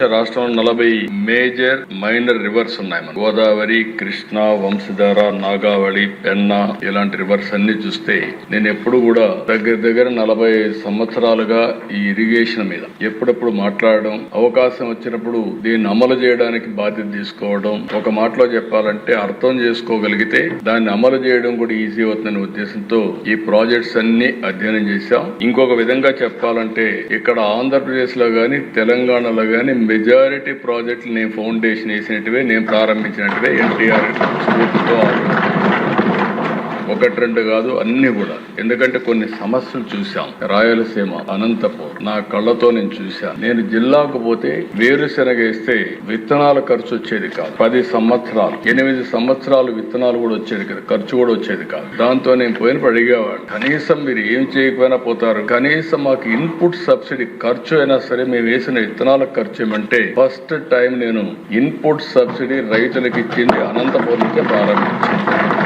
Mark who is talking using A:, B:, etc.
A: రాష్ట్రంలో 40 major minor reverse ఉన్నాయి. గోదావరి, కృష్ణ, వంశధార, నాగావళి, పెన్నా ఇలాంటి రివర్స్ అన్ని చూస్తే నేను ఎప్పుడు కూడా దగ్గర 40 సంవత్సరాలుగా ఈ ఇరిగేషన్ మీద ఎప్పుడప్పుడు మాట్లాడడం, అవకాశం వచ్చినప్పుడు దీన్ని అమలు చేయడానికి బాధ్యత తీసుకోవడం, ఒక మాటలో చెప్పాలంటే అర్థం చేసుకోగలిగితే దాన్ని అమలు చేయడం కూడా ఈజీ అవుతుందనే ఉద్దేశంతో ఈ ప్రాజెక్ట్స్ అన్ని అధ్యయనం చేశాం. ఇంకొక విధంగా చెప్పాలంటే ఇక్కడ ఆంధ్రప్రదేశ్ లో గాని తెలంగాణలో గాని మెజారిటీ ప్రాజెక్టులు నేను ఫౌండేషన్ వేసినట్టువే, నేను ప్రారంభించినట్టువే ఎన్టీఆర్ స్ఫూర్తితో ఒకటి రెండు కాదు అన్ని కూడా. ఎందుకంటే కొన్ని సమస్యలు చూశాం. రాయలసీమ, అనంతపూర్ నా కళ్ళతో నేను చూశాను. నేను జిల్లాకు పోతే వేరుశెనగ వేస్తే విత్తనాల ఖర్చు వచ్చేది కాదు. 10 సంవత్సరాలు 8 సంవత్సరాలు విత్తనాలు కూడా వచ్చేది కదా, ఖర్చు కూడా వచ్చేది కాదు. దాంతో నేను పోయినప్పుడు అడిగేవాడు, కనీసం మీరు ఏం చేయకపోయినా పోతారు, కనీసం మాకు ఇన్పుట్ సబ్సిడీ ఖర్చు అయినా సరే మేము వేసిన విత్తనాల ఖర్చు ఏమంటే ఫస్ట్ టైం నేను ఇన్పుట్ సబ్సిడీ రైతులకు ఇచ్చింది అనంతపూర్ నుంచే ప్రారంభించాను.